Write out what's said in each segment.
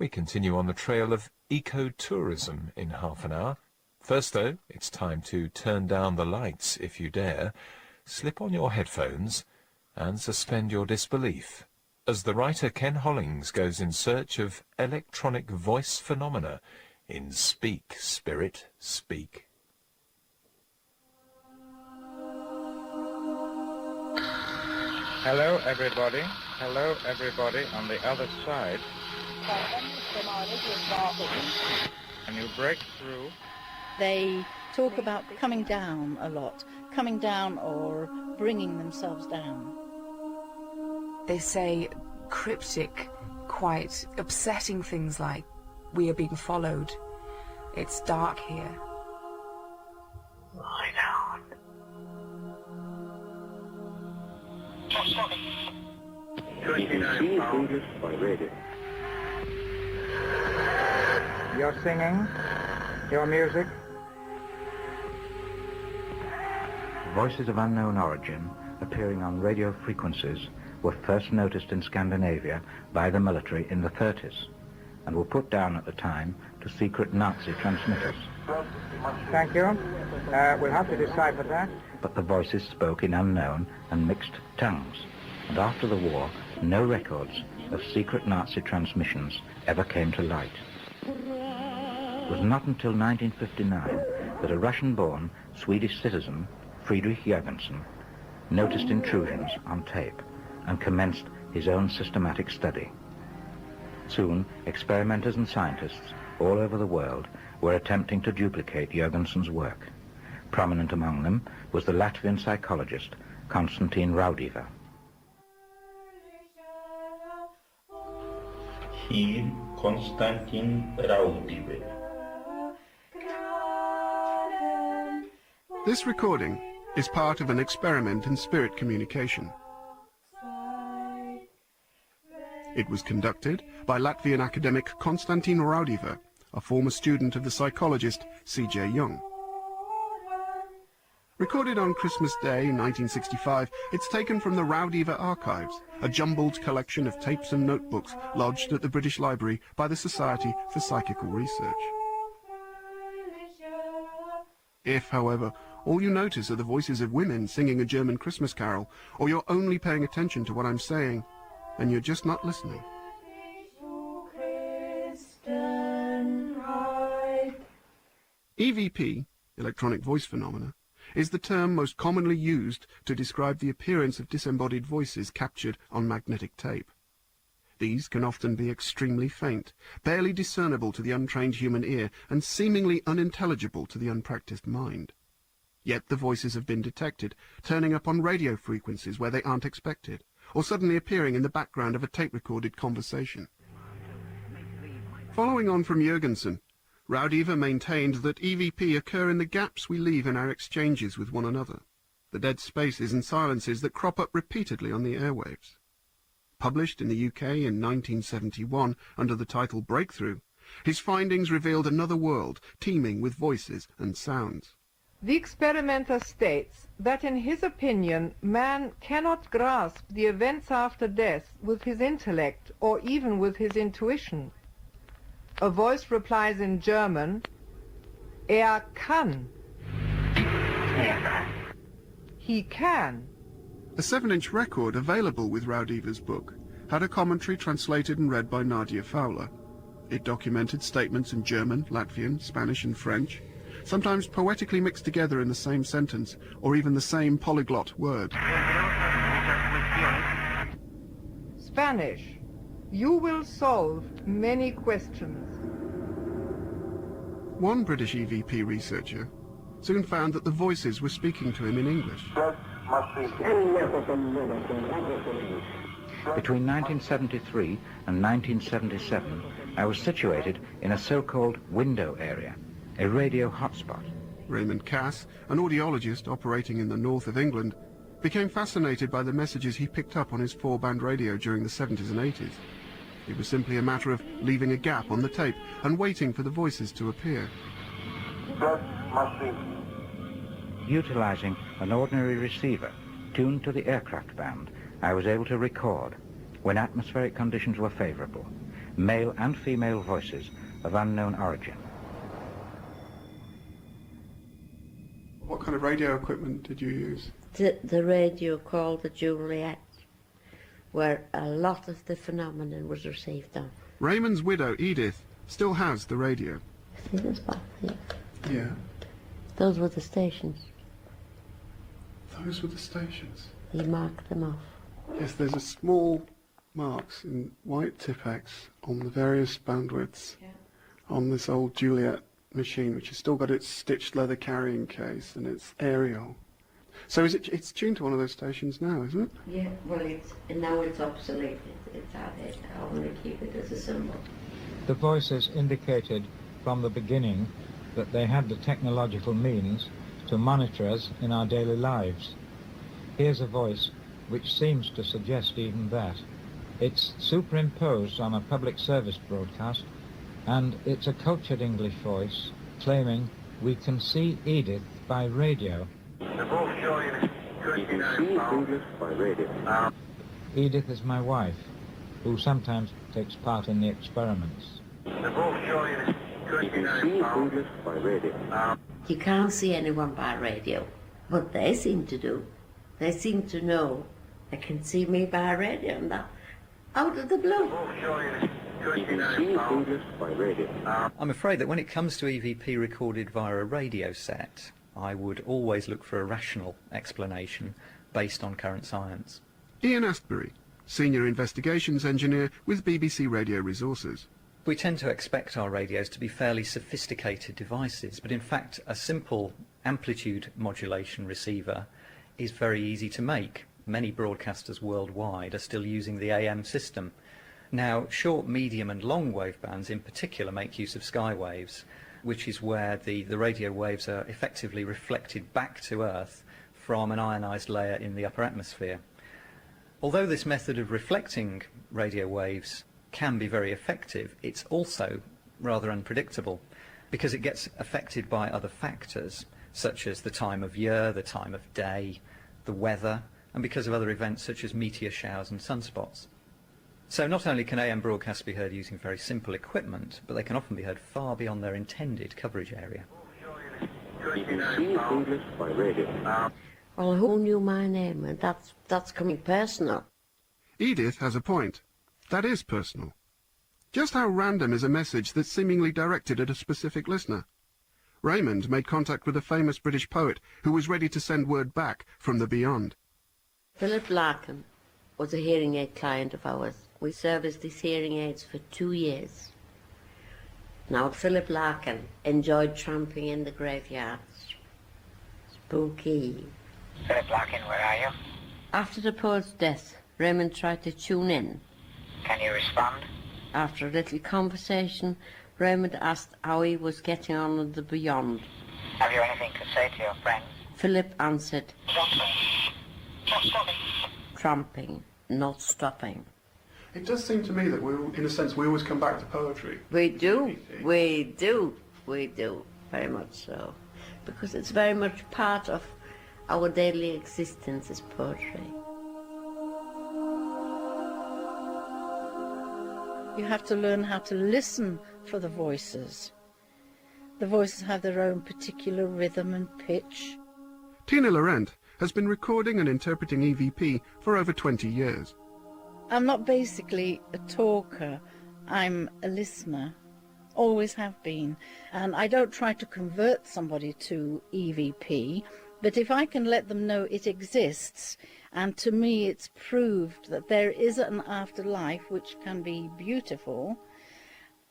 We continue on the trail of eco-tourism in half an hour. First, though, it's time to turn down the lights if you dare, slip on your headphones, and suspend your disbelief, as the writer Ken Hollings goes in search of electronic voice phenomena in Speak, Spirit, Speak. Hello, everybody. Hello, everybody on the other side. And you break through. They talk about coming down a lot, coming down or bringing themselves down. They say cryptic, quite upsetting things like, we are being followed. It's dark here. Lie down. 29 by radio. Your singing, your music. Voices of unknown origin appearing on radio frequencies were first noticed in Scandinavia by the military in the 30s and were put down at the time to secret Nazi transmitters. Thank you. We'll have to decipher that. But the voices spoke in unknown and mixed tongues, and after the war, no records of secret Nazi transmissions ever came to light. It was not until 1959 that a Russian-born Swedish citizen, Friedrich Jürgensen, noticed intrusions on tape and commenced his own systematic study. Soon, experimenters and scientists all over the world were attempting to duplicate Jürgensen's work. Prominent among them was the Latvian psychologist Konstantin Raudive. Here, Konstantin Raudive. This recording is part of an experiment in spirit communication. It was conducted by Latvian academic Konstantin Raudive, a former student of the psychologist C.J. Jung. Recorded on Christmas Day 1965, it's taken from the Raudive archives, a jumbled collection of tapes and notebooks lodged at the British Library by the Society for Psychical Research. If, however, all you notice are the voices of women singing a German Christmas carol, or you're only paying attention to what I'm saying, then you're just not listening. EVP, electronic voice phenomena, is the term most commonly used to describe the appearance of disembodied voices captured on magnetic tape. These can often be extremely faint, barely discernible to the untrained human ear, and seemingly unintelligible to the unpracticed mind. Yet the voices have been detected, turning up on radio frequencies where they aren't expected, or suddenly appearing in the background of a tape-recorded conversation. Following on from Jürgensen, Raudive maintained that EVP occur in the gaps we leave in our exchanges with one another, the dead spaces and silences that crop up repeatedly on the airwaves. Published in the UK in 1971 under the title Breakthrough, his findings revealed another world teeming with voices and sounds. The experimenter states that in his opinion man cannot grasp the events after death with his intellect or even with his intuition. A voice replies in German, kann. He can. A 7-inch record available with Raudive's book had a commentary translated and read by Nadia Fowler. It documented statements in German, Latvian, Spanish and French, sometimes poetically mixed together in the same sentence or even the same polyglot word. Spanish. You will solve many questions. One British EVP researcher soon found that the voices were speaking to him in English. Between 1973 and 1977, I was situated in a so-called window area, a radio hotspot. Raymond Cass, an audiologist operating in the north of England, became fascinated by the messages he picked up on his 4-band radio during the 70s and 80s. It was simply a matter of leaving a gap on the tape and waiting for the voices to appear. Utilizing an ordinary receiver tuned to the aircraft band, I was able to record, when atmospheric conditions were favorable, male and female voices of unknown origin. What kind of radio equipment did you use? The radio called the Juliet, where a lot of the phenomenon was received on. Raymond's widow, Edith, still has the radio. See this box here? Yeah. Those were the stations. Those were the stations. He marked them off. Yes, there's a small marks in white Tipex on the various bandwidths on this old Juliet machine, which has still got its stitched leather carrying case and its aerial. So it's tuned to one of those stations now, isn't it? Yeah, well, now it's obsolete. It's outdated. I want to keep it as a symbol. The voices indicated from the beginning that they had the technological means to monitor us in our daily lives. Here's a voice which seems to suggest even that. It's superimposed on a public service broadcast, and it's a cultured English voice claiming we can see Edith by radio. You can see Edith by radio. Edith is my wife, who sometimes takes part in the experiments. You can see Edith by radio. You can't see anyone by radio, but they seem to do. They seem to know they can see me by radio, and that out of the blue. You can see Edith by radio. I'm afraid that when it comes to EVP recorded via a radio set, I would always look for a rational explanation based on current science. Ian Astbury, Senior Investigations Engineer with BBC Radio Resources. We tend to expect our radios to be fairly sophisticated devices, but in fact a simple amplitude modulation receiver is very easy to make. Many broadcasters worldwide are still using the AM system. Now, short, medium and long wave bands in particular make use of skywaves, which is where the radio waves are effectively reflected back to Earth from an ionised layer in the upper atmosphere. Although this method of reflecting radio waves can be very effective, it's also rather unpredictable because it gets affected by other factors such as the time of year, the time of day, the weather, and because of other events such as meteor showers and sunspots. So not only can AM broadcasts be heard using very simple equipment, but they can often be heard far beyond their intended coverage area. You can see Edith by radio. Well, who knew my name? And that's coming personal. Edith has a point. That is personal. Just how random is a message that's seemingly directed at a specific listener? Raymond made contact with a famous British poet who was ready to send word back from the beyond. Philip Larkin was a hearing aid client of ours. We serviced these hearing aids for 2 years. Now, Philip Larkin enjoyed tramping in the graveyards. Spooky. Philip Larkin, where are you? After the poet's death, Raymond tried to tune in. Can you respond? After a little conversation, Raymond asked how he was getting on in the beyond. Have you anything to say to your friends? Philip answered, Tramping. Not stopping. tramping, not stopping. It does seem to me that in a sense, we always come back to poetry. We do, very much so. Because it's very much part of our daily existence is poetry. You have to learn how to listen for the voices. The voices have their own particular rhythm and pitch. Tina Laurent has been recording and interpreting EVP for over 20 years. I'm not basically a talker, I'm a listener, always have been. And I don't try to convert somebody to EVP, but if I can let them know it exists, and to me it's proved that there is an afterlife which can be beautiful,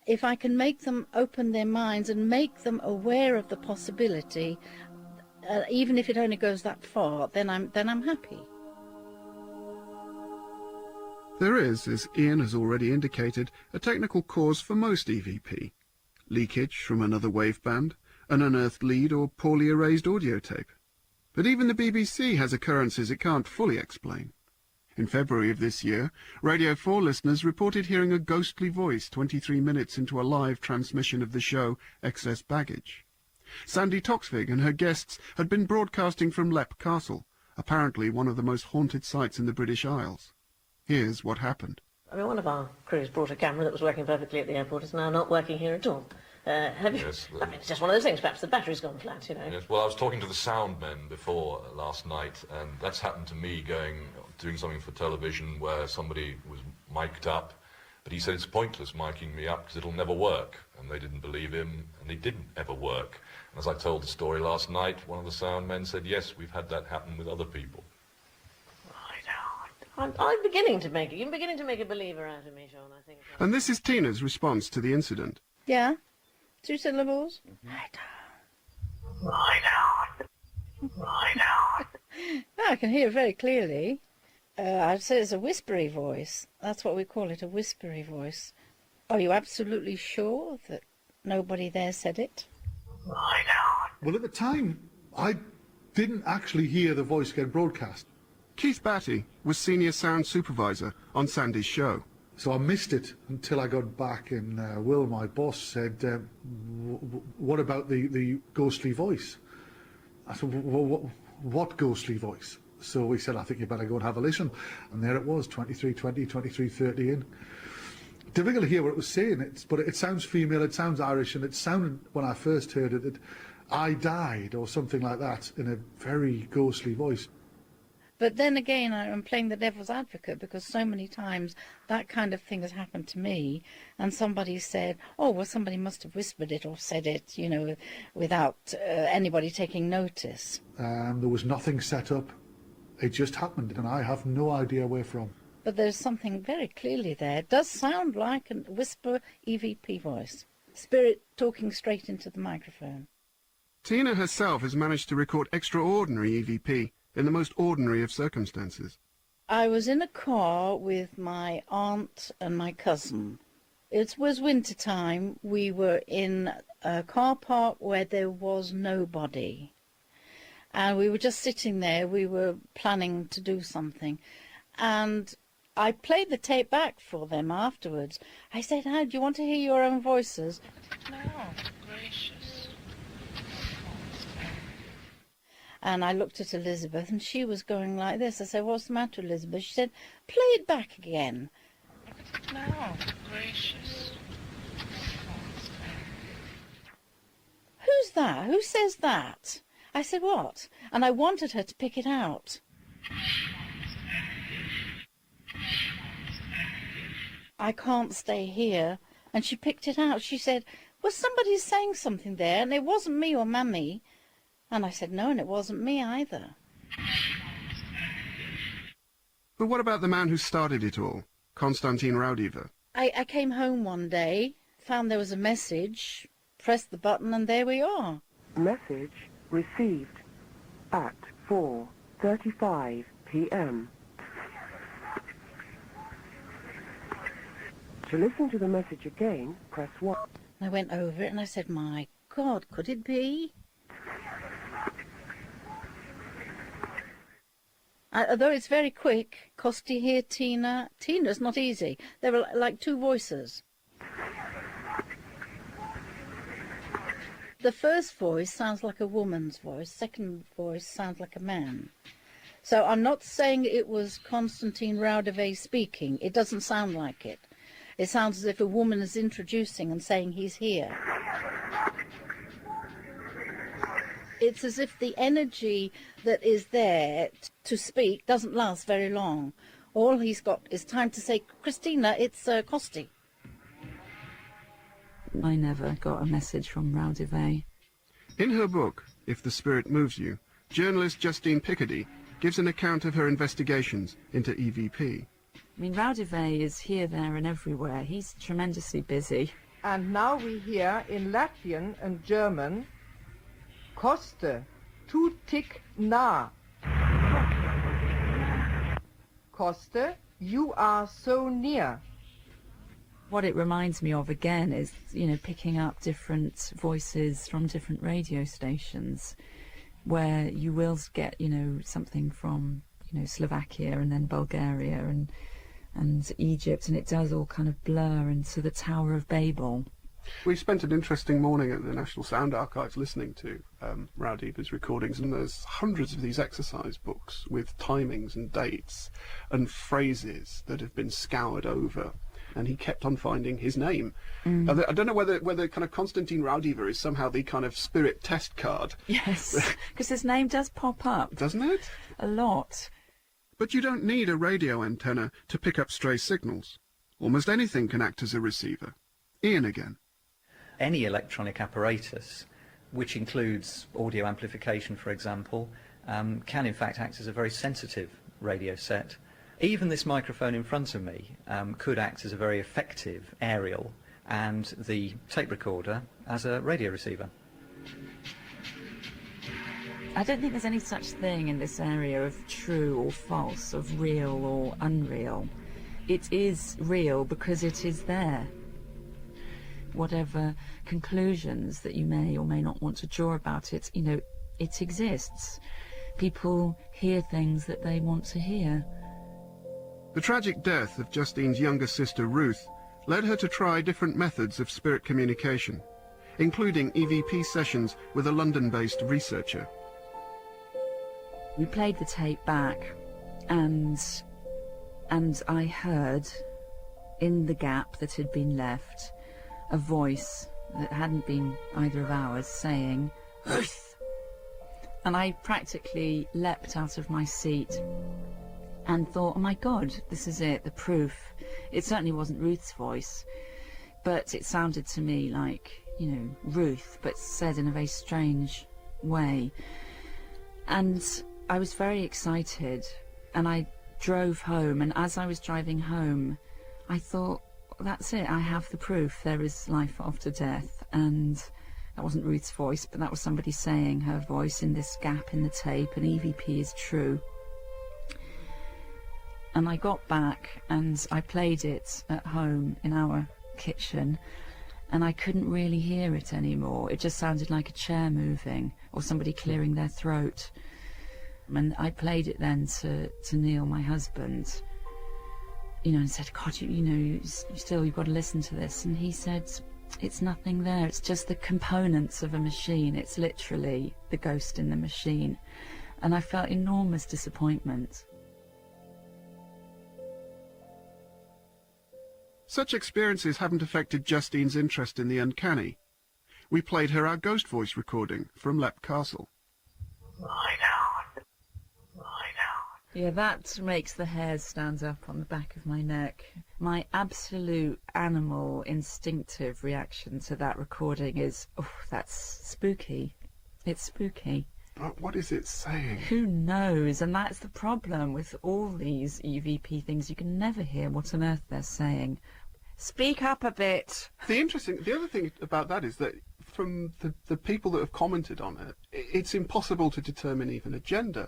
if I can make them open their minds and make them aware of the possibility, even if it only goes that far, then I'm happy. There is, as Ian has already indicated, a technical cause for most EVP. Leakage from another waveband, an unearthed lead or poorly erased audio tape. But even the BBC has occurrences it can't fully explain. In February of this year, Radio 4 listeners reported hearing a ghostly voice 23 minutes into a live transmission of the show Excess Baggage. Sandy Toksvig and her guests had been broadcasting from Leap Castle, apparently one of the most haunted sites in the British Isles. Here's what happened. I mean, one of our crews brought a camera that was working perfectly at the airport. It's now not working here at all. Have you? Yes, I mean, it's just one of those things. Perhaps the battery's gone flat, you know. Yes, well, I was talking to the sound men before last night, and that's happened to me doing something for television where somebody was mic'd up, but he said it's pointless micing me up because it'll never work, and they didn't believe him, and it didn't ever work. And as I told the story last night, one of the sound men said, yes, we've had that happen with other people. I'm beginning to make it. You're beginning to make a believer out of me, Sean, I think. And this is Tina's response to the incident. Yeah? 2 syllables? I can hear very clearly. I'd say it's a whispery voice. That's what we call it, a whispery voice. Are you absolutely sure that nobody there said it? Well, at the time, I didn't actually hear the voice get broadcast. Keith Batty was senior sound supervisor on Sandy's show. So I missed it until I got back, and Will, my boss, said, what about the ghostly voice? I said, what ghostly voice? So we said, I think you better go and have a listen. And there it was, 23:20, 23:30 in. Difficult to hear what it was saying, but it sounds female, it sounds Irish, and it sounded, when I first heard it, that I died, or something like that, in a very ghostly voice. But then again, I'm playing the devil's advocate, because so many times that kind of thing has happened to me, and somebody said, oh, well, somebody must have whispered it or said it, you know, without anybody taking notice. There was nothing set up. It just happened, and I have no idea where from. But there's something very clearly there. It does sound like a whisper EVP voice. Spirit talking straight into the microphone. Tina herself has managed to record extraordinary EVP in the most ordinary of circumstances. I was in a car with my aunt and my cousin. It was winter time. We were in a car park where there was nobody. And we were just sitting there. We were planning to do something. And I played the tape back for them afterwards. I said, "How do you want to hear your own voices?" "No, gracious." And I looked at Elizabeth, and she was going like this. I said, "What's the matter, Elizabeth?" She said, "Play it back again." "No, gracious." "Who's that? Who says that?" I said, "What?" And I wanted her to pick it out. "I can't stay here." And she picked it out. She said, "Well, somebody's saying something there, and it wasn't me or Mummy." And I said, "No, and it wasn't me either." But what about the man who started it all, Konstantin Raudive? I came home one day, found there was a message, pressed the button, and there we are. Message received at 4:35 p.m. To listen to the message again, press 1. I went over it and I said, "My God, could it be?" Although it's very quick, Kosti here, Tina. Tina's not easy. There were like two voices. The first voice sounds like a woman's voice. Second voice sounds like a man. So I'm not saying it was Konstantin Raudive speaking. It doesn't sound like it. It sounds as if a woman is introducing and saying he's here. It's as if the energy that is there to speak doesn't last very long. All he's got is time to say, "Christina, it's Kosti." I never got a message from Raudive. In her book, If the Spirit Moves You, journalist Justine Picardy gives an account of her investigations into EVP. I mean, Raudive is here, there and everywhere. He's tremendously busy. And now we hear in Latvian and German, Koste, tu tik nah. Koste, you are so near. What it reminds me of again is, you know, picking up different voices from different radio stations where you will get, you know, something from, you know, Slovakia and then Bulgaria and Egypt, and it does all kind of blur into the Tower of Babel. We spent an interesting morning at the National Sound Archives listening to Raudiva's recordings, and there's hundreds of these exercise books with timings and dates and phrases that have been scoured over, and he kept on finding his name. I don't know whether kind of Konstantin Raudiva is somehow the kind of spirit test card. Yes, because his name does pop up. Doesn't it? A lot. But you don't need a radio antenna to pick up stray signals. Almost anything can act as a receiver. Ian again. Any electronic apparatus, which includes audio amplification, for example, can in fact act as a very sensitive radio set. Even this microphone in front of me could act as a very effective aerial, and the tape recorder as a radio receiver. I don't think there's any such thing in this area of true or false, of real or unreal. It is real because it is there. Whatever conclusions that you may or may not want to draw about it, you know, it exists. People hear things that they want to hear. The tragic death of Justine's younger sister Ruth led her to try different methods of spirit communication, including EVP sessions with a London-based researcher. We played the tape back, and I heard, in the gap that had been left, a voice that hadn't been either of ours saying, "Ruth!" And I practically leapt out of my seat and thought, oh my God, this is it, the proof. It certainly wasn't Ruth's voice, but it sounded to me like, you know, Ruth, but said in a very strange way. And I was very excited, and I drove home, and as I was driving home, I thought, that's it, I have the proof, there is life after death. And that wasn't Ruth's voice, but that was somebody saying her voice in this gap in the tape, and EVP is true. And I got back and I played it at home in our kitchen, and I couldn't really hear it anymore. It just sounded like a chair moving or somebody clearing their throat. And I played it then to Neil, my husband, you know, and said, God, you know, still you've got to listen to this. And he said, it's nothing there, it's just the components of a machine. It's literally the ghost in the machine. And I felt enormous disappointment. Such experiences haven't affected Justine's interest in the uncanny. We played her our ghost voice recording from Leap Castle. Lie down. Lie down. Yeah, that makes the hairs stand up on the back of my neck. My absolute animal instinctive reaction to that recording is, oh, that's spooky. It's spooky. What is it saying? Who knows? And that's the problem with all these EVP things. You can never hear what on earth they're saying. Speak up a bit. The other thing about that is that from the people that have commented on it, it's impossible to determine even a gender.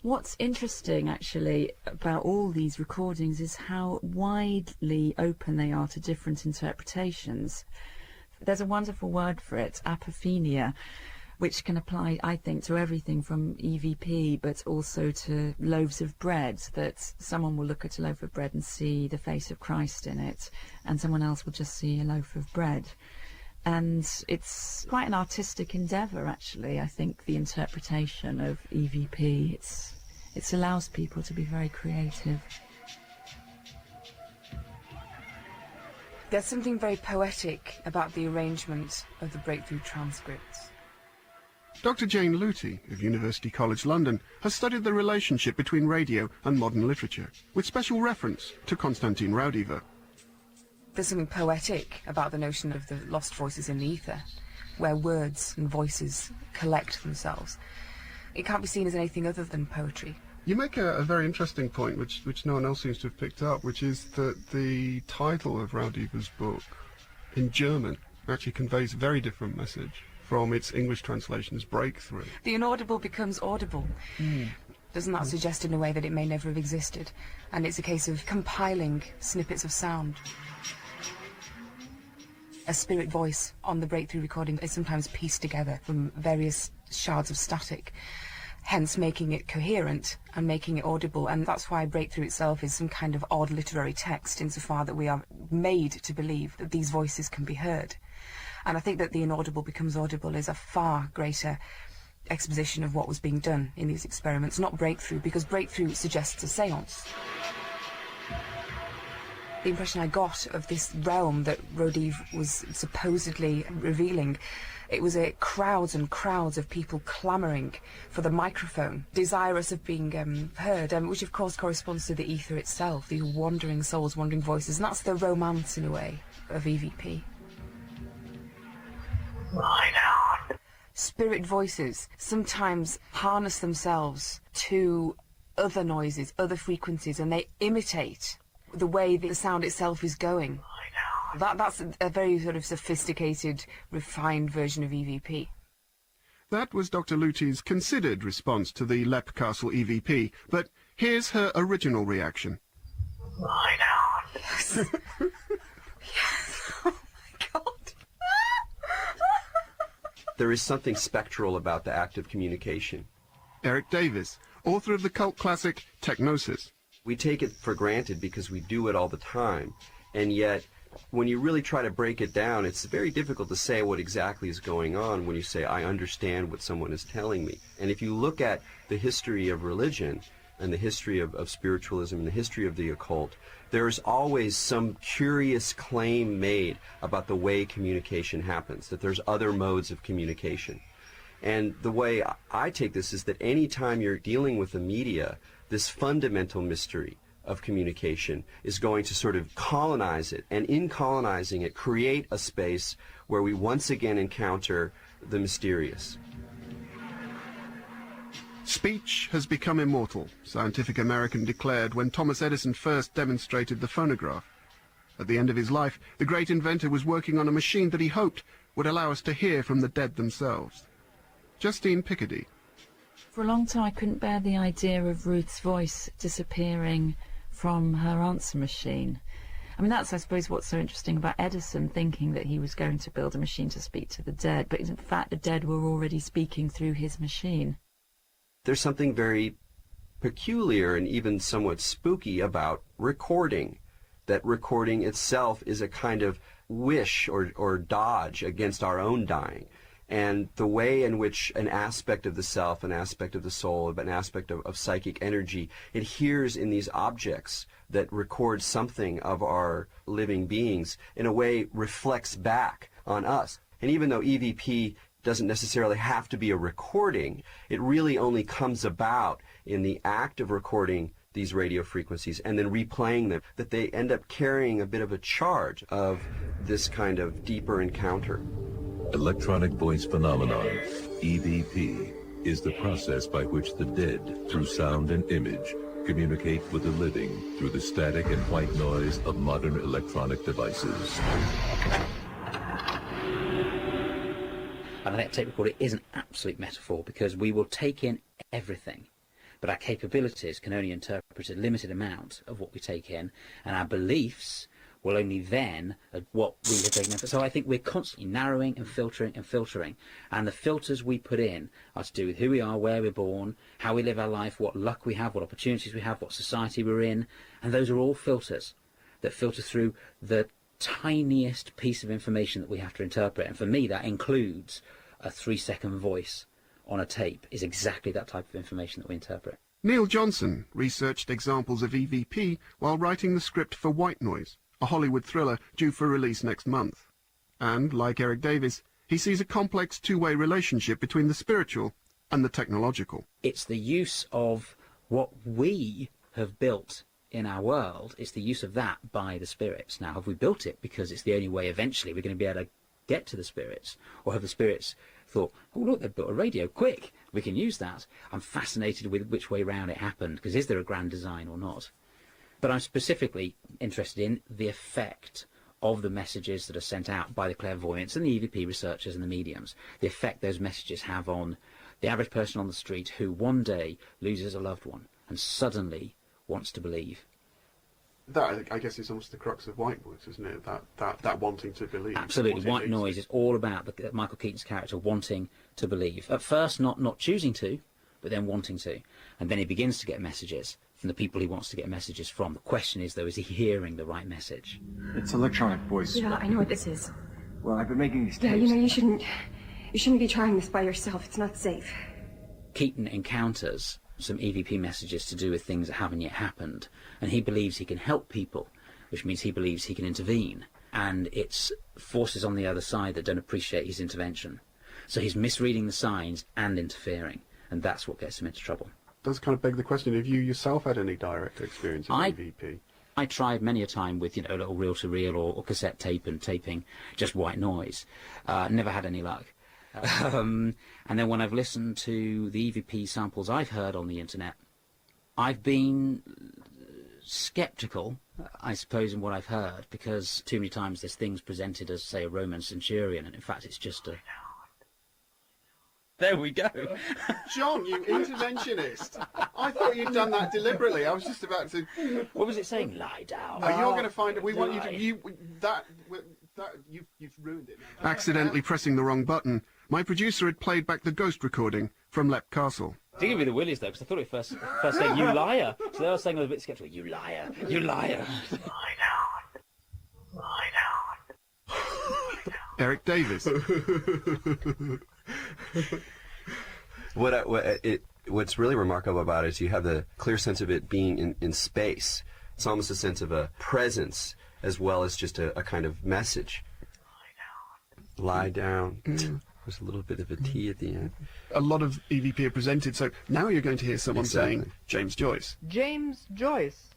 What's interesting, actually, about all these recordings is how widely open they are to different interpretations. There's a wonderful word for it, apophenia, which can apply, I think, to everything from EVP, but also to loaves of bread, that someone will look at a loaf of bread and see the face of Christ in it, and someone else will just see a loaf of bread. And it's quite an artistic endeavour, actually, I think, the interpretation of EVP. It allows people to be very creative. There's something very poetic about the arrangement of the breakthrough transcripts. Dr. Jane Luty of University College London has studied the relationship between radio and modern literature, with special reference to Konstantin Raudiva. There's something poetic about the notion of the lost voices in the ether, where words and voices collect themselves. It can't be seen as anything other than poetry. You make a very interesting point, which no one else seems to have picked up, which is that the title of Raudiva's book in German actually conveys a very different message from its English translation as Breakthrough. The inaudible becomes audible. Doesn't that suggest in a way that it may never have existed? And it's a case of compiling snippets of sound. A spirit voice on the breakthrough recording is sometimes pieced together from various shards of static. hence making it coherent and making it audible. And that's why breakthrough itself is some kind of odd literary text, insofar that we are made to believe that these voices can be heard. And I think that the inaudible becomes audible is a far greater exposition of what was being done in these experiments, not breakthrough, because breakthrough suggests a séance. The impression I got of this realm that Rodiv was supposedly revealing, it was crowds and crowds of people clamouring for the microphone, desirous of being heard, which of course corresponds to the ether itself, these wandering souls, wandering voices, and that's the romance, in a way, of EVP. Lie down. Spirit voices sometimes harness themselves to other noises, other frequencies, and they imitate the way the sound itself is going. That's a very sort of sophisticated, refined version of EVP. That was Dr. Luti's considered response to the Leap Castle EVP, but here's her original reaction. Lie down. Yes. Yes. Oh my God. There is something spectral about the act of communication. Eric Davis, author of the cult classic Technosis. We take it for granted because we do it all the time, and yet when you really try to break it down, it's very difficult to say what exactly is going on when you say, I understand what someone is telling me. And if you look at the history of religion and the history of spiritualism and the history of the occult, there's always some curious claim made about the way communication happens, that there's other modes of communication. And the way I take this is that any time you're dealing with the media, this fundamental mystery of communication is going to sort of colonize it, and in colonizing it, create a space where we once again encounter the mysterious. Speech has become immortal, Scientific American declared when Thomas Edison first demonstrated the phonograph. At the end of his life, the great inventor was working on a machine that he hoped would allow us to hear from the dead themselves. Justine Picardy. For a long time I couldn't bear the idea of Ruth's voice disappearing from her answer machine. I mean, that's, I suppose, what's so interesting about Edison thinking that he was going to build a machine to speak to the dead, but in fact the dead were already speaking through his machine. There's something very peculiar and even somewhat spooky about recording. That recording itself is a kind of wish or dodge against our own dying. And the way in which an aspect of the self, an aspect of the soul, an aspect of psychic energy adheres in these objects that record something of our living beings, in a way reflects back on us. And even though EVP doesn't necessarily have to be a recording, it really only comes about in the act of recording these radio frequencies and then replaying them, that they end up carrying a bit of a charge of this kind of deeper encounter. Electronic voice phenomenon, EVP, is the process by which the dead, through sound and image, communicate with the living through the static and white noise of modern electronic devices. And that tape recorder is an absolute metaphor, because we will take in everything, but our capabilities can only interpret a limited amount of what we take in, and our beliefs will only then what we have taken in. So I think we're constantly narrowing and filtering, and the filters we put in are to do with who we are, where we're born, how we live our life, what luck we have, what opportunities we have, what society we're in, and those are all filters that filter through the tiniest piece of information that we have to interpret. And for me, that includes a 3-second voice on a tape is exactly that type of information that we interpret. Neil Johnson researched examples of EVP while writing the script for White Noise, a Hollywood thriller due for release next month. And, like Eric Davis, he sees a complex two-way relationship between the spiritual and the technological. It's the use of what we have built in our world. It's the use of that by the spirits. Now, have we built it because it's the only way eventually we're going to be able to get to the spirits? Or have the spirits thought, oh look, they've built a radio, quick, we can use that? I'm fascinated with which way round it happened, because is there a grand design or not? But I'm specifically interested in the effect of the messages that are sent out by the clairvoyants and the EVP researchers and the mediums, the effect those messages have on the average person on the street who one day loses a loved one and suddenly wants to believe. That, I guess, is almost the crux of White Noise, isn't it? That wanting to believe. Absolutely. White Noise is all about Michael Keaton's character wanting to believe. At first, not choosing to, but then wanting to. And then he begins to get messages from the people he wants to get messages from. The question is, though, is he hearing the right message? It's electronic voice. Yeah, I know what this is. Well, I've been making these tapes. Yeah, you know, you shouldn't be trying this by yourself. It's not safe. Keaton encounters some EVP messages to do with things that haven't yet happened, and he believes he can help people, which means he believes he can intervene, and it's forces on the other side that don't appreciate his intervention. So he's misreading the signs and interfering, and that's what gets him into trouble. Does kind of beg the question, have you yourself had any direct experience of EVP? I tried many a time with, a little reel-to-reel or cassette tape and taping just white noise. Never had any luck. And then when I've listened to the EVP samples I've heard on the internet, I've been sceptical, I suppose, in what I've heard, because too many times there's things presented as, say, a Roman centurion, and in fact it's just a... There we go. John, you interventionist. I thought you'd done that deliberately. I was just about to... What was it saying? Lie down. Oh, you're going to find it. We want you to... You've ruined it. Accidentally pressing the wrong button. My producer had played back the ghost recording from Lep Castle. It did give me the willies, though, because I thought it first saying, you liar. So they were saying I was a bit sceptical. You liar. You liar. Lie down. Lie down. Eric Davis. What's really remarkable about it is you have the clear sense of it being in space. It's almost a sense of a presence as well as just a kind of message. Lie down. There's a little bit of a T at the end. A lot of EVP are presented, so now you're going to hear someone saying James Joyce. James Joyce.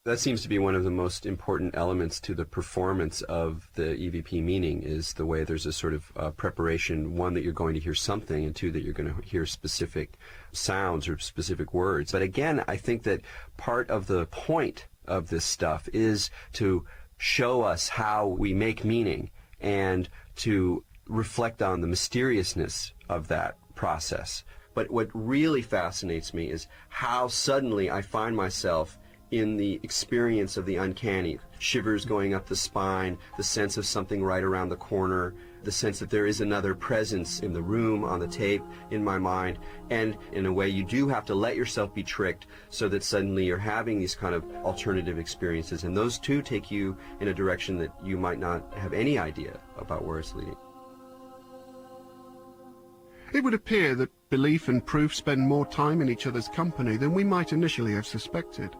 That seems to be one of the most important elements to the performance of the EVP meaning, is the way there's a sort of preparation, one, that you're going to hear something, and two, that you're going to hear specific sounds or specific words. But again, I think that part of the point of this stuff is to show us how we make meaning and to reflect on the mysteriousness of that process. But what really fascinates me is how suddenly I find myself in the experience of the uncanny. Shivers going up the spine, the sense of something right around the corner, the sense that there is another presence in the room, on the tape, in my mind. And in a way, you do have to let yourself be tricked so that suddenly you're having these kind of alternative experiences. And those too take you in a direction that you might not have any idea about where it's leading. It would appear that belief and proof spend more time in each other's company than we might initially have suspected.